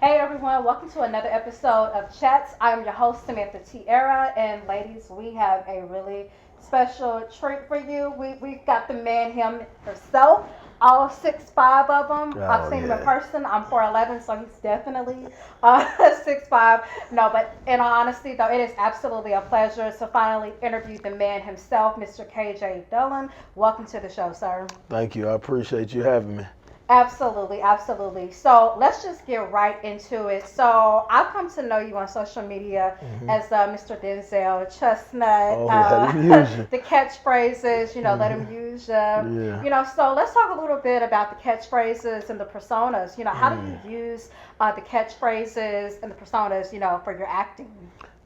Hey everyone, welcome to another episode of Chats. I am your host, Samantha Tiara, and ladies, we have a really special treat for you. We've got the man himself, all 6'5" of them. I've Oh seen him in yeah. person. I'm 4'11", so he's definitely 6'5". No, but in all honesty, though, it is absolutely a pleasure to finally interview the man himself, Mr. KJ Dullen. Welcome to the show, sir. Thank you. I appreciate you having me. Absolutely, absolutely. So let's just get right into it. So I've come to know you on social media Hmm. as Mr. Denzel Chestnut. Oh, let him use you. The catchphrases, let Hmm. him use Yeah. So let's talk a little bit about the catchphrases and the personas. How do Mm. you use the catchphrases and the personas, for your acting?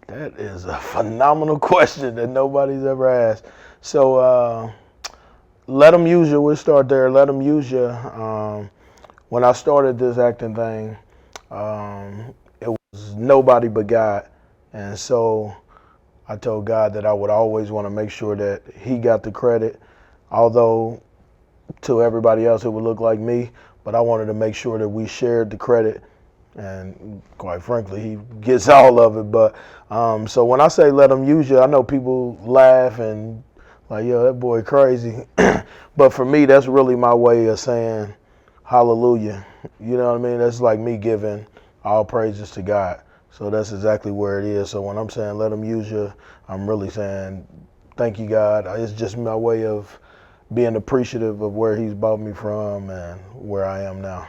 That is a phenomenal question that nobody's ever asked. So let them use you. We'll start there. Let them use you. When I started this acting thing, it was nobody but God, and so I told God that I would always want to make sure that He got the credit, although to everybody else it would look like me, but I wanted to make sure that we shared the credit, and quite frankly he gets all of it. But so when I say let him use you, I know people laugh and like, yo, that boy crazy. But for me, that's really my way of saying hallelujah. You know what I mean? That's like me giving all praises to God. So that's exactly where it is. So when I'm saying let him use you, I'm really saying thank you, God. It's just my way of being appreciative of where he's brought me from and where I am now.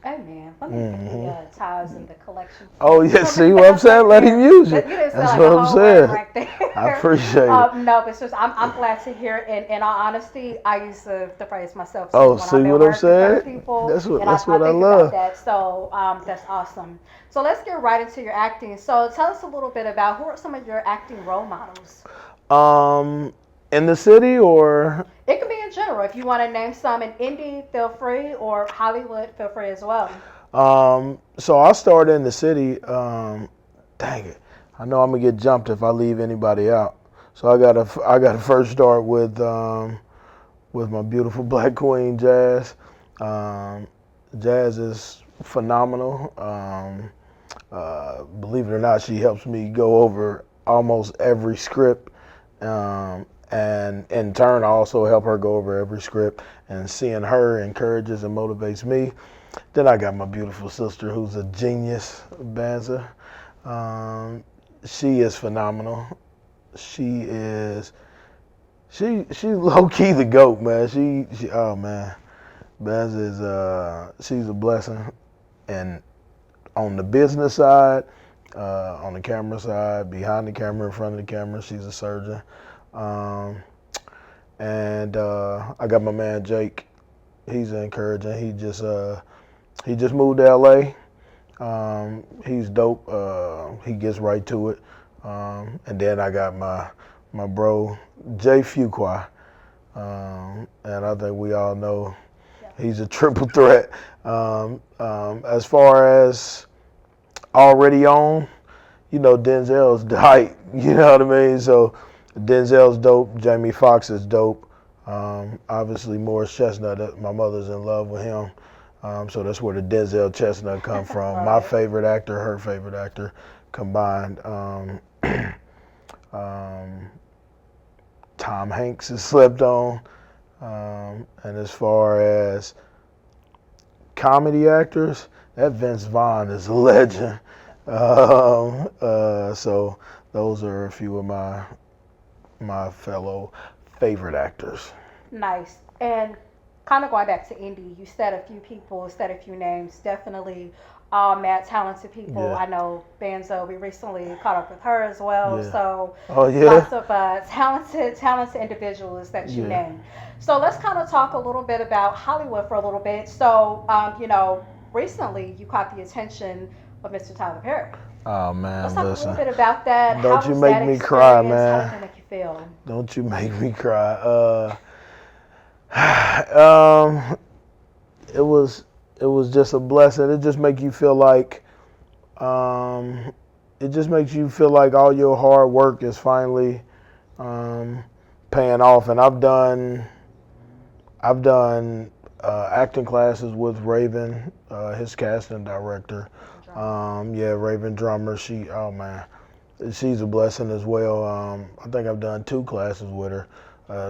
Hey man, let me get the Hmm. ties and the collection. Oh yeah, see what I'm That's right saying? Let him there. use you. That, you didn't sound That's like a what I'm home run saying. right I there. appreciate it. No, but it's just I'm glad to hear it. And in all honesty, I use the phrase myself too Oh, when see I'm at what I'm work in front of saying? people, That's what and I, that's I what I think about love. that. So that's awesome. So let's get right into your acting. So tell us a little bit about who are some of your acting role models. Um, in the city or It can be in general. If you want to name some in indie, feel free, or Hollywood, feel free as well. so I started in the city. Dang it, I know I'm gonna get jumped if I leave anybody out. So I got to first start with my beautiful black queen Jazz. Um, Jazz is phenomenal. Believe it or not, she helps me go over almost every script. And in turn, I also help her go over every script. And seeing her encourages and motivates me. Then I got my beautiful sister who's a genius, Banza. Um, she is phenomenal. She is she's low key the goat, man. She oh man, Banza is she's a blessing. And on the business side, on the camera side, behind the camera, in front of the camera, she's a surgeon. Um, and I got my man Jake. He's encouraging. He just moved to LA. He's dope. He gets right to it. And then I got my bro Jay Fuqua. And I think we all know Yeah. he's a triple threat. As far as already on, Denzel's the height. You know what I mean? So Denzel's dope. Jamie Foxx is dope. Obviously, Morris Chestnut. My mother's in love with him. So that's where the Denzel Chestnut come from. My Right. favorite actor, her favorite actor, combined. Um, Tom Hanks is slept on. And as far as comedy actors, that Vince Vaughn is a legend. So those are a few of my fellow favorite actors. Nice. And kind of going back to Indy, you said a few people, said a few names. Definitely all mad talented people. Yeah, I know Banzo, we recently caught up with her as well. yeah. So Oh yeah, lots of talented individuals that you yeah. named. So let's kind of talk a little bit about Hollywood for a little bit. So, recently you caught the attention of Mr. Tyler Perry. Oh Let's man, talk a little listen. bit about that. Don't How you was make that me cry, experience? How did man. that make you feel? Don't you make me cry. It was just a blessing. It just make you feel like um, it just makes you feel like all your hard work is finally um, paying off. And I've done acting classes with Raven, his casting director. Raven Drummer. Oh man, she's a blessing as well. I think I've done 2 classes with her.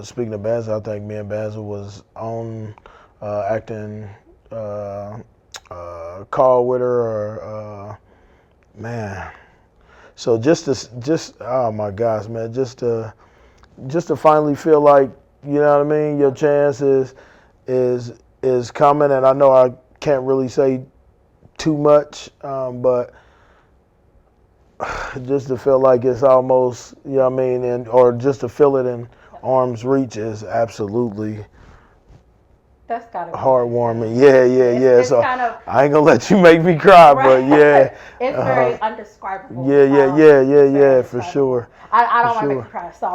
Speaking of Banza, I think me and Banza was on acting call with her, or man. So oh my gosh, man, just to finally feel like, you know what I mean, your chance is coming, and I know I can't really say too much, but just to feel like it's almost, you know what I mean, or just to feel it in arm's reach is absolutely that's gotta be heartwarming. Yeah. It's so kind of, I ain't gonna let you make me cry, right. but yeah. It's very undescribable. Yeah, for sure. I don't want to make you cry, so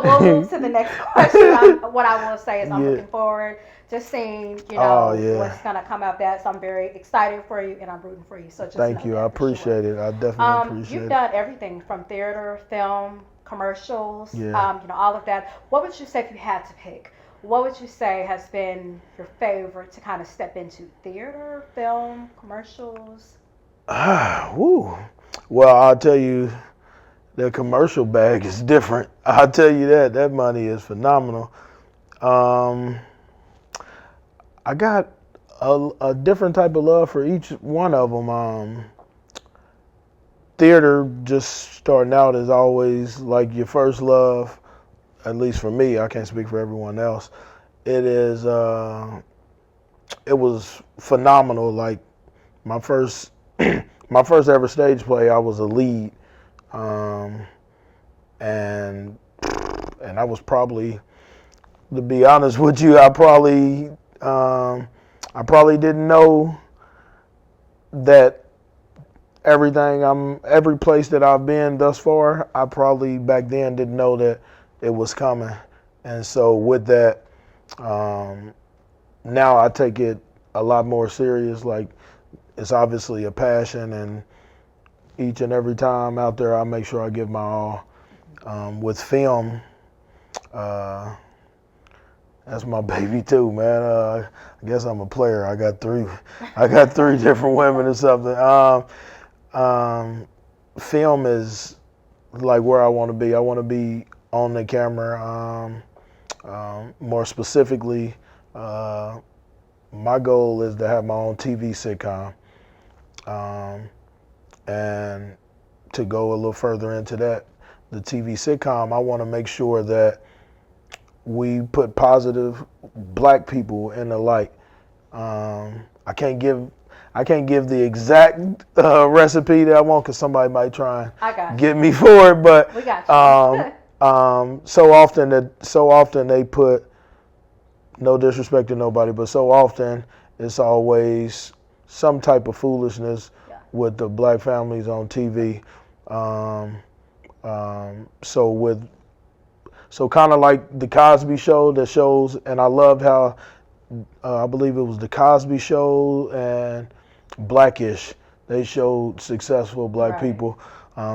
we'll move to the next question. What I will say is I'm looking forward to seeing, what's gonna come out of that. So I'm very excited for you, and I'm rooting for you. So just thank you. I appreciate it. I definitely appreciate it. You've done everything from theater, film, commercials, Yeah. all of that. What would you say if you had to pick? What would you say has been your favorite to kind of step into? Theater, film, commercials? Well, I'll tell you, the commercial bag is different. I'll tell you that. That money is phenomenal. I got a different type of love for each one of them. Theater, just starting out, is always like your first love. At least for me, I can't speak for everyone else. It was phenomenal. Like my first ever stage play, I was a lead, and I was probably, to be honest with you, I probably didn't know that every place that I've been thus far, I probably back then didn't know that it was coming. And so with that, now I take it a lot more serious. Like, it's obviously a passion, and each and every time out there, I make sure I give my all. With film, that's my baby too, man. I guess I'm a player. I got three different women or something. Film is like where I want to be. I want to be on the camera. More specifically, my goal is to have my own TV sitcom. And to go a little further into that, the TV sitcom, I want to make sure that we put positive black people in the light. I can't give the exact recipe that I want, because somebody might try and get me for it. But we got you. so often they put, no disrespect to nobody, but so often it's always some type of foolishness with the black families on TV. So kind of like the Cosby Show that shows, and I loved how I believe it was the Cosby Show and Blackish, they showed successful black people.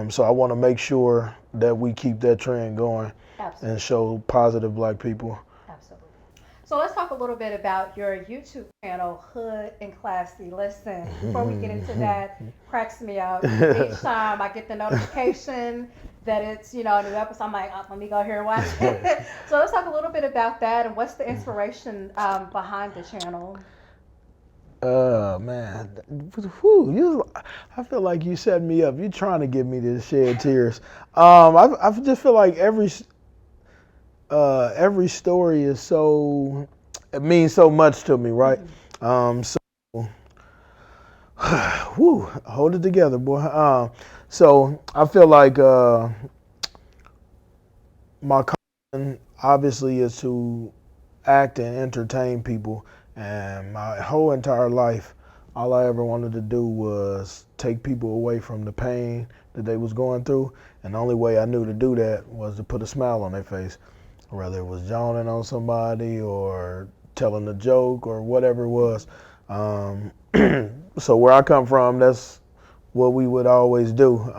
So I want to make sure that we keep that trend going. Absolutely. And show positive black people. Absolutely. So let's talk a little bit about your YouTube channel, Hood and Classy. Listen, before we get into that, cracks me up. Each time I get the notification that it's, a new episode, I'm like, let me go here and watch it. So let's talk a little bit about that, and what's the inspiration behind the channel? Man, whew, I feel like you set me up. You're trying to get me to shed tears. I just feel like every story is it means so much to me, right? So, whew, hold it together, boy. So I feel like my calling obviously is to act and entertain people. And my whole entire life, all I ever wanted to do was take people away from the pain that they was going through. And the only way I knew to do that was to put a smile on their face, whether it was joning on somebody or telling a joke or whatever it was. So where I come from, that's what we would always do.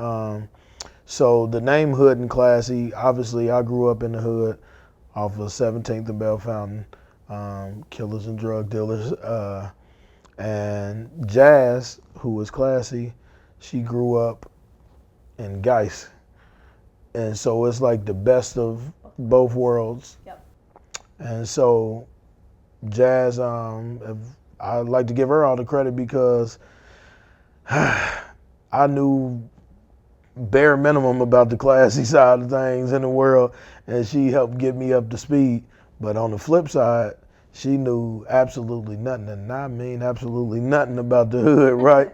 So the name Hood and Classy, obviously I grew up in the hood off of 17th and Bell Fountain. killers and drug dealers. And Jazz, who was classy, she grew up in Geist. And so it's like the best of both worlds. Yep. And so Jazz, I'd like to give her all the credit because I knew bare minimum about the classy side of things in the world, and she helped get me up to speed. But on the flip side, she knew absolutely nothing, and I mean absolutely nothing about the hood, right?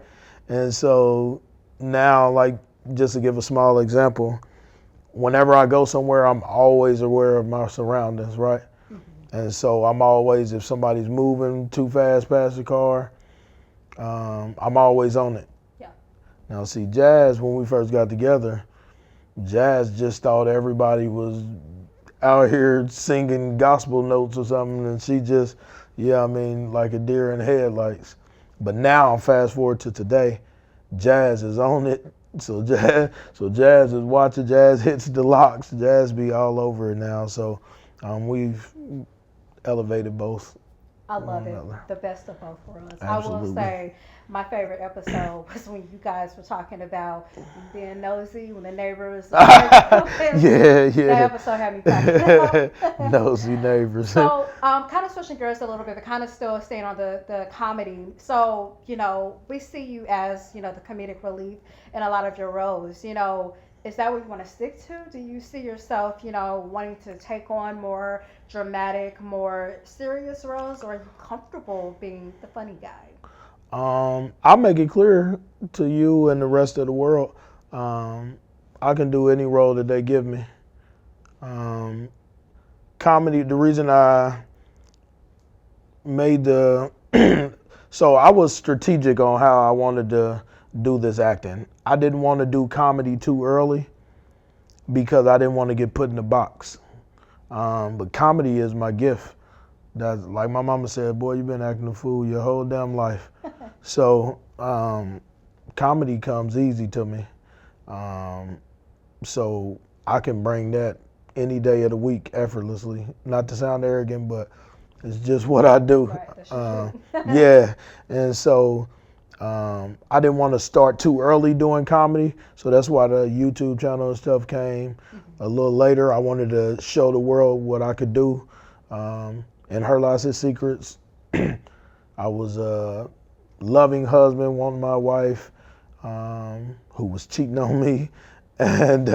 And so now, like, just to give a small example, whenever I go somewhere, I'm always aware of my surroundings, right? Mm-hmm. And so I'm always, if somebody's moving too fast past the car, I'm always on it. Yeah. Now, see, Jazz, when we first got together, Jazz just thought everybody was out here singing gospel notes or something, and she just, like a deer in the headlights. But now, fast forward to today, Jazz is on it. So Jazz is watching. Jazz hits the locks. Jazz be all over it now. So we've elevated both. I love it. The best of both worlds. Absolutely. I will say my favorite episode was when you guys were talking about being nosy when the neighbors. Yeah. That episode had me cracking up. Nosy neighbors. So, kind of switching gears a little bit, but kind of still staying on the comedy. So, we see you as, the comedic relief in a lot of your roles. Is that what you want to stick to? Do you see yourself, wanting to take on more dramatic, more serious roles, or are you comfortable being the funny guy? I'll make it clear to you and the rest of the world. I can do any role that they give me. Comedy, the reason I made so I was strategic on how I wanted to do this acting. I didn't want to do comedy too early because I didn't want to get put in a box. But comedy is my gift. That's like my mama said, boy, you've been acting a fool your whole damn life. So comedy comes easy to me. So I can bring that any day of the week effortlessly. Not to sound arrogant, but it's just what I do. Right, yeah, and so I didn't want to start too early doing comedy, so that's why the YouTube channel and stuff came a little later. I wanted to show the world what I could do. In Her Lies His Secrets, I was a loving husband, wanting my wife, who was cheating on me, and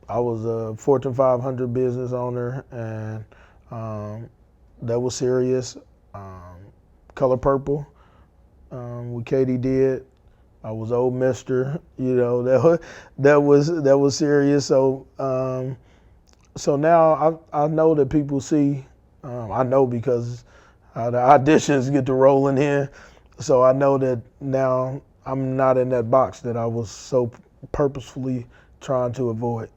I was a Fortune 500 business owner, and that was serious. Color Purple, with Katie did. I was Old Mister, that was serious. So now I know that people see. I know because the auditions get to rolling in, so I know that now I'm not in that box that I was so purposefully trying to avoid.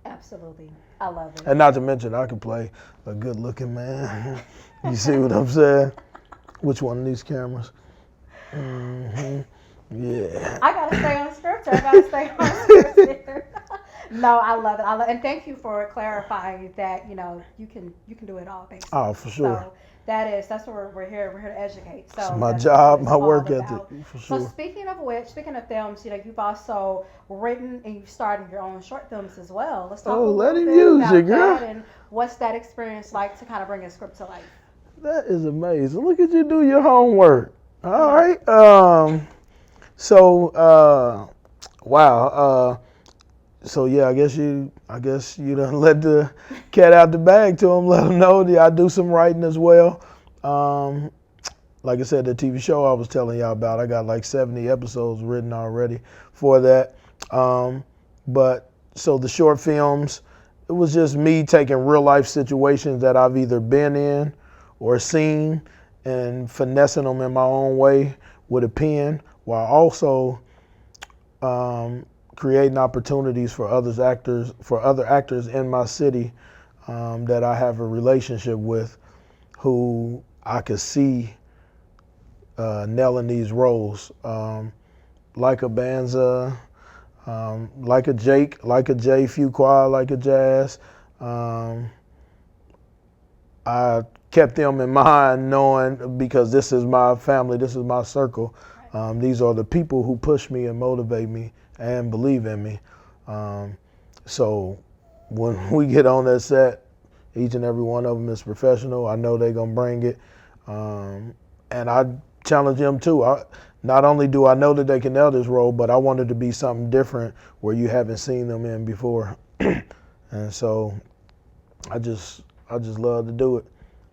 Absolutely. I love it. And not to mention, I could play a good-looking man. You see what I'm saying? Which one of these cameras? Mm-hmm. Yeah. I gotta stay on script. I gotta stay on script. No, I love it. And thank you for clarifying that. You can do it all, basically. Oh, for sure. So that's what we're here. We're here to educate. So it's my job, my work ethic, for sure. So speaking of films, you've also written and you've started your own short films as well. Let's talk a little bit about that and what's that experience like to kind of bring a script to life. That is amazing. Look at you do your homework. All right. Wow. So yeah, I guess you done let the cat out the bag to him. Let him know that I do some writing as well. Like I said, the TV show I was telling y'all about, I got like 70 episodes written already for that. But so the short films, it was just me taking real life situations that I've either been in or seen and finessing them in my own way with a pen, while also creating opportunities for other actors in my city that I have a relationship with, who I could see nailing these roles, like a Banza, like a Jake, like a Jay Fuqua, like a Jazz, I kept them in mind, knowing because this is my family, this is my circle. These are the people who push me and motivate me and believe in me. So when we get on that set, each and every one of them is professional. I know they're gonna bring it, and I challenge them too. Not only do I know that they can nail this role, but I want it to be something different where you haven't seen them in before. And so I just love to do it.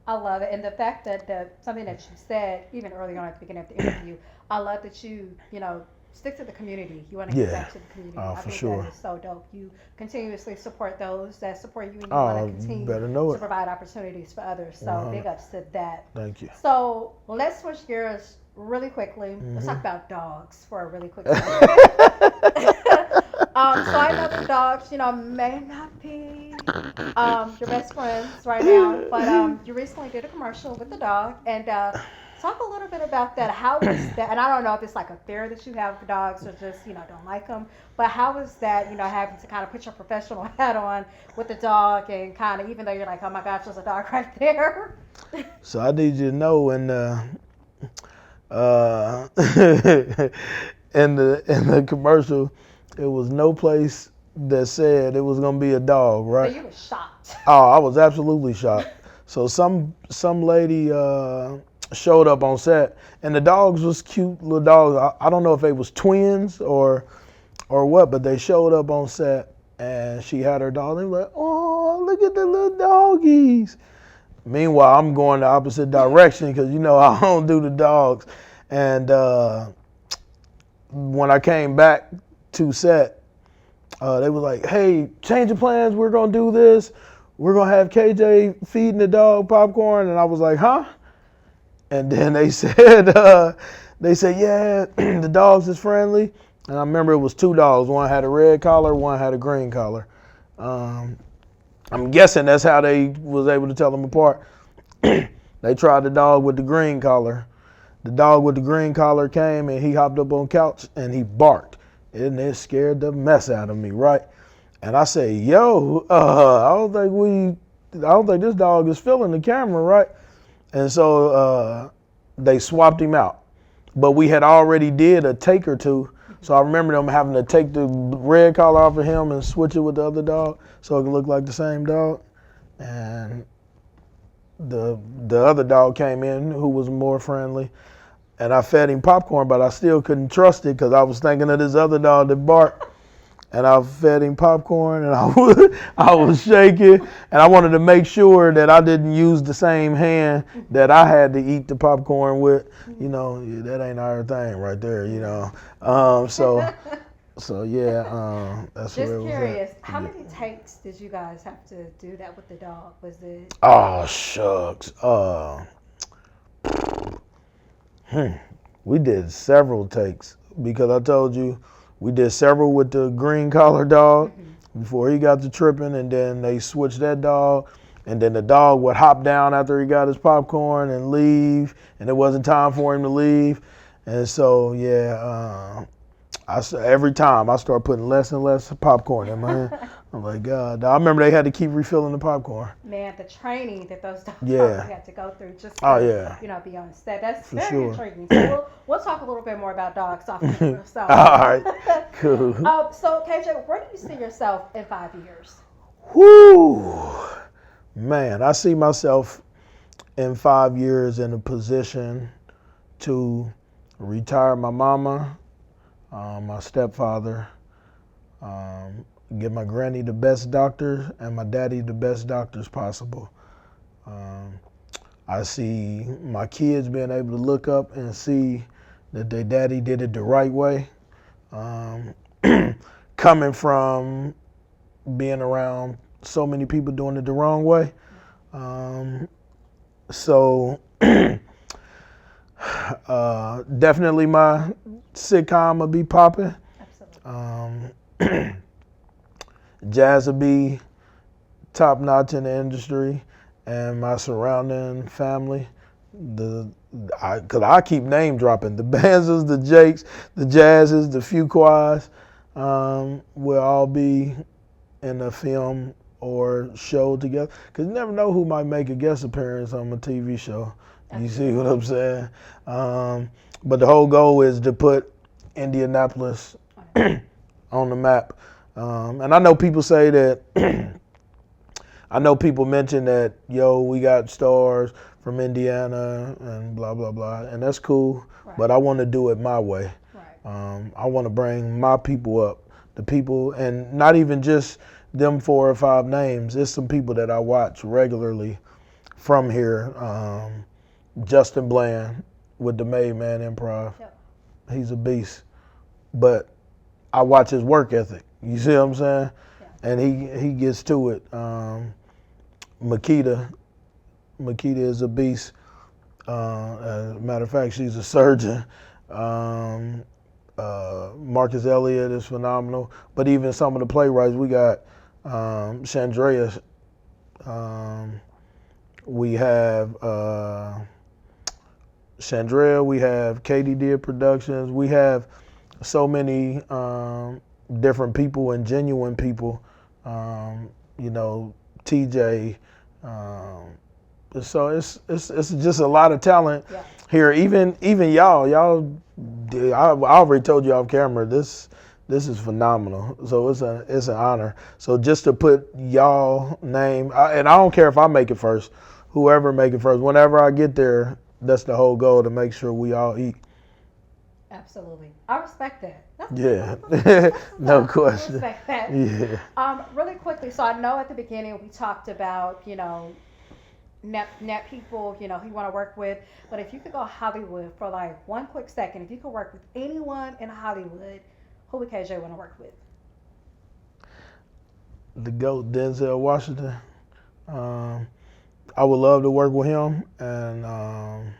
I love it, and the fact that something that you said even early on at the beginning of the interview, I love that you stick to the community. You want to give back to the community. I for think sure. that is so dope. You continuously support those that support you, and you want to continue to provide opportunities for others. So big ups to that. Thank you. So let's switch gears really quickly. Let's talk about dogs for a really quick second. So I know the dogs, may not be your best friends right now, but you recently did a commercial with the dog, and talk a little bit about that. How was that? And I don't know if it's like a fear that you have for dogs or just don't like them, but how was that? Having to kind of put your professional hat on with the dog and kind of, even though you're like, oh my gosh, there's a dog right there. So I need you to know in the commercial, there was no place that said it was gonna be a dog, right? So you were shocked. Oh, I was absolutely shocked. So some lady showed up on set, and the dogs was cute little dogs. I don't know if they was twins or what, but they showed up on set, and she had her dog. They were like, oh, look at the little doggies. Meanwhile, I'm going the opposite direction because I don't do the dogs. And when I came back to set, they were like, hey, change of plans. We're going to do this. We're going to have KJ feeding the dog popcorn. And I was like, huh? And then they said, yeah, the dogs is friendly. And I remember it was two dogs. One had a red collar, one had a green collar. I'm guessing that's how they was able to tell them apart. They tried the dog with the green collar. The dog with the green collar came and he hopped up on the couch and he barked. And it scared the mess out of me, right? And I say, yo, I don't think this dog is feeling the camera, right? And so they swapped him out. But we had already did a take or two. So I remember them having to take the red collar off of him and switch it with the other dog so it could look like the same dog. And the other dog came in who was more friendly. And I fed him popcorn, but I still couldn't trust it because I was thinking of this other dog that barked. And I fed him popcorn, and I was shaking, and I wanted to make sure that I didn't use the same hand that I had to eat the popcorn with. That ain't our thing right there. So yeah, that's just where it was curious. at. How many takes did you guys have to do that with the dog? Was it? Oh shucks. We did several takes because I told you. We did several with the green collar dog before he got to tripping, and then they switched that dog, and then the dog would hop down after he got his popcorn and leave, and it wasn't time for him to leave. And so, yeah, every time I start putting less and less popcorn in my hand. I'm like, God. I remember they had to keep refilling the popcorn. Man, the training that those dogs had to go through just to, be on set. That's for very sure. intriguing. So we'll talk a little bit more about dogs off camera. So. All right, cool. So KJ, where do you see yourself in 5 years? Whoo, man, I see myself in 5 years in a position to retire my mama, my stepfather, give my granny the best doctor and my daddy the best doctors possible. I see my kids being able to look up and see that their daddy did it the right way. Coming from being around so many people doing it the wrong way. Definitely my sitcom will be popping. Absolutely. Jazz will be top notch in the industry, and my surrounding family, because I keep name dropping the Banzas, the Jakes, the Jazzes, the Fuquas, will all be in the film or show together. Because you never know who might make a guest appearance on a TV show. You see what I'm saying? But the whole goal is to put Indianapolis on the map. And I know people say that, I know people mention that, yo, we got stars from Indiana and blah, blah, blah. And that's cool, but I want to do it my way. I want to bring my people up, the people, and not even just them 4 or 5 names. It's some people that I watch regularly from here. Justin Bland with the Made Man Improv. Yep. He's a beast. But I watch his work ethic. You see what I'm saying? Yeah. And he gets to it. Makita is a beast. As a matter of fact, she's a surgeon. Marcus Elliott is phenomenal. But even some of the playwrights, we got Chandrea. We have Chandrea. We have Katie Did Productions. We have so many different people and genuine people. TJ. So it's just a lot of talent here. Even y'all. I already told you off camera. This is phenomenal. So it's an honor. So just to put y'all name, and I don't care if I make it first, whoever make it first. Whenever I get there, that's the whole goal, to make sure we all eat. Absolutely, I respect that. No question. I respect that. Yeah. Really quickly. So I know at the beginning we talked about net people, who you want to work with. But if you could go Hollywood for like one quick second, if you could work with anyone in Hollywood, who would KJ want to work with? The GOAT, Denzel Washington. I would love to work with him. And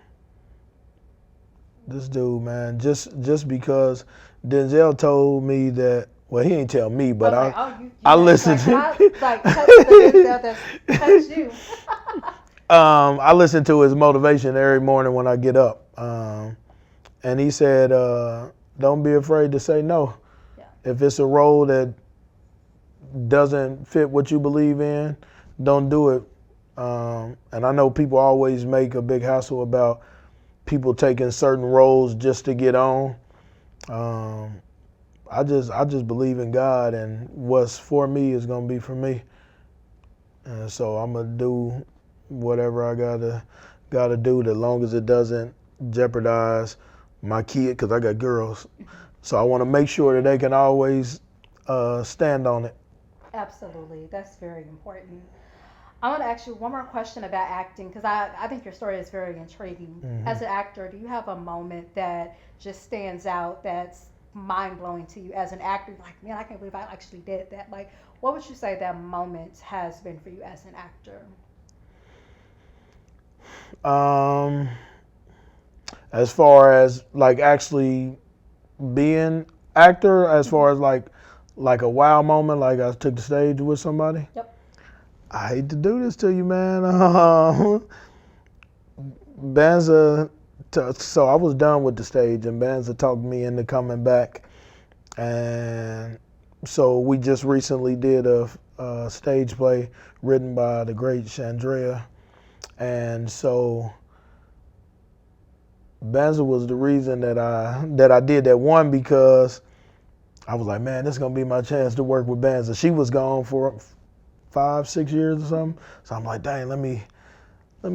this dude, man, just because Denzel told me that, well, he ain't tell me, but I listened to touch the Denzel that touched you. I listen to his motivation every morning when I get up. And he said, don't be afraid to say no. Yeah. If it's a role that doesn't fit what you believe in, don't do it. And I know people always make a big hassle about people taking certain roles just to get on. I just believe in God, and what's for me is gonna be for me. And so I'm gonna do whatever I gotta do, as long as it doesn't jeopardize my kid, because I got girls. So I want to make sure that they can always stand on it. Absolutely, that's very important. I want to ask you one more question about acting, because I think your story is very intriguing. Mm-hmm. As an actor, do you have a moment that just stands out that's mind-blowing to you as an actor? Like, man, I can't believe I actually did that. Like, what would you say that moment has been for you as an actor? As far as like actually being actor, as far as like a wow moment, like I took the stage with somebody. Yep. I hate to do this to you, man. Banza, so I was done with the stage, and Banza talked me into coming back, and so we just recently did a stage play written by the great Chandrea. And so Banza was the reason that I did that. One, because I was like, man, this is gonna be my chance to work with Banza. She was gone for 5-6 years or something. So I'm like, dang, let me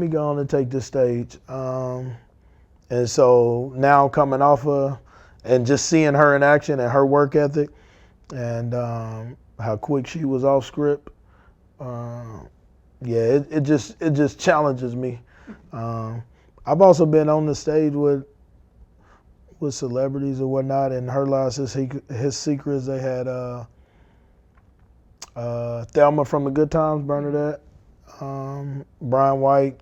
go on and take this stage. And so now coming off of, and just seeing her in action and her work ethic, and how quick she was off script. Yeah, it just challenges me. I've also been on the stage with celebrities or whatnot, and her lives, his secrets. They had Thelma from the Good Times, Bernadette, Brian White,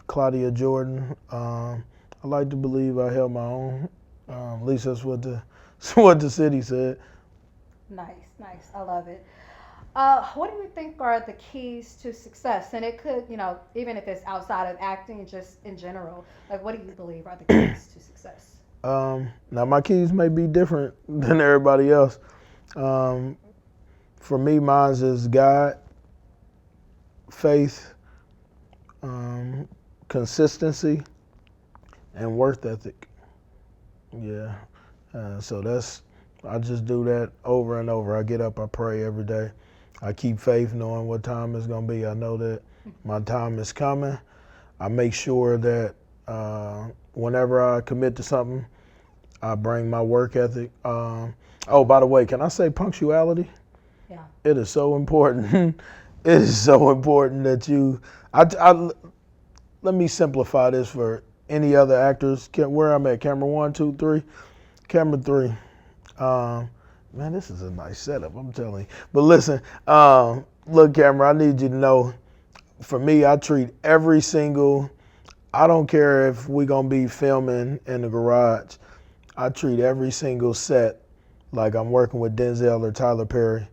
Claudia Jordan. I like to believe I held my own. At least that's what the city said. Nice. I love it. What do you think are the keys to success? And it could, even if it's outside of acting, just in general, like what do you believe are the keys to success? Now my keys may be different than everybody else. For me, mine is God, faith, consistency, and work ethic. Yeah. So I just do that over and over. I get up, I pray every day. I keep faith knowing what time it's going to be. I know that my time is coming. I make sure that whenever I commit to something, I bring my work ethic. Oh, by the way, can I say punctuality? Yeah. It is so important. It is so important that let me simplify this for any other actors. Where I'm at, camera 1, 2, 3. Camera 3. Man, this is a nice setup, I'm telling you. But listen, look, camera, I need you to know, for me, I treat I don't care if we're going to be filming in the garage, I treat every single set like I'm working with Denzel or Tyler Perry.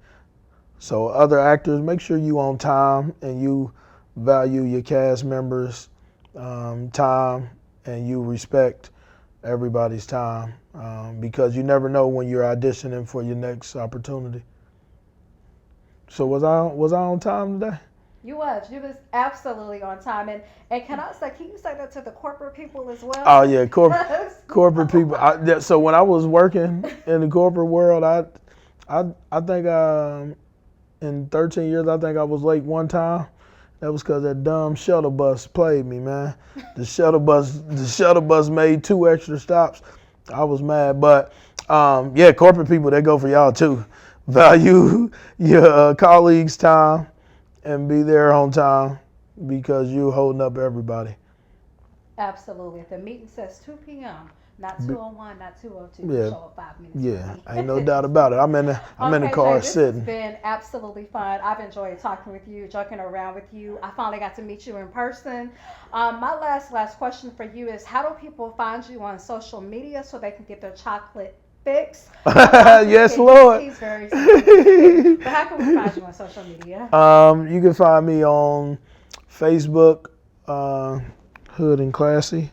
So other actors, make sure you on time and you value your cast members' time and you respect everybody's time because you never know when you're auditioning for your next opportunity. So was I on time today? You was absolutely on time, and can you say that to the corporate people as well? Oh yeah, corporate people. So when I was working in the corporate world, I think in 13 years I think I was late one time. That was because that dumb shuttle bus played me, man. The shuttle bus made 2 extra stops. I was mad, but yeah, corporate people, they go for y'all too. Value your colleagues' time and be there on time because you're holding up everybody. Absolutely. If the meeting says 2 p.m., not 2:01, not 2:02, Yeah. show up 5 minutes. Yeah, ain't no doubt about it. I'm in the car sitting. This has been absolutely fun. I've enjoyed talking with you, joking around with you. I finally got to meet you in person. My last question for you is, how do people find you on social media so they can get their chocolate fix? Yes, Lord. He's very sweet. But how can we find you on social media? You can find me on Facebook, Hood and Classy.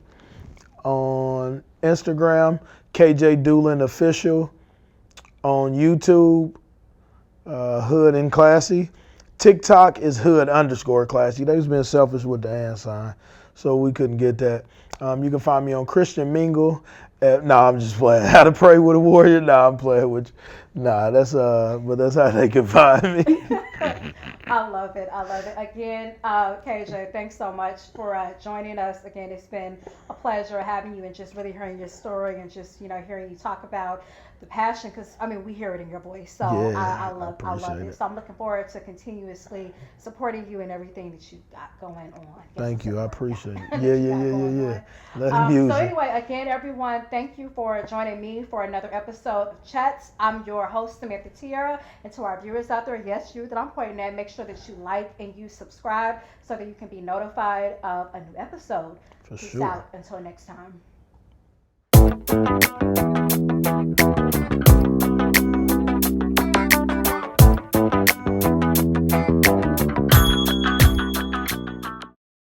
On Instagram, KJ Dullen Official. On YouTube, Hood and Classy. TikTok is Hood_Classy. They've been selfish with the and sign, so we couldn't get that. You can find me on Christian Mingle. I'm just playing. How to Pray with a Warrior. I'm playing with you. But that's how they can find me. I love it. Again, KJ, thanks so much for joining us. Again, it's been a pleasure having you and just really hearing your story and just, hearing you talk about the passion, because we hear it in your voice. So yeah, I love it. So I'm looking forward to continuously supporting you and everything that you've got going on. Thank you. I appreciate it. Yeah. Let him use So it. anyway, again, everyone, thank you for joining me for another episode of Chats. I'm your host, Samantha Tiara, and to our viewers out there, yes, you that I'm pointing at, make sure that you like and you subscribe so that you can be notified of a new episode. For Peace sure. out until next time.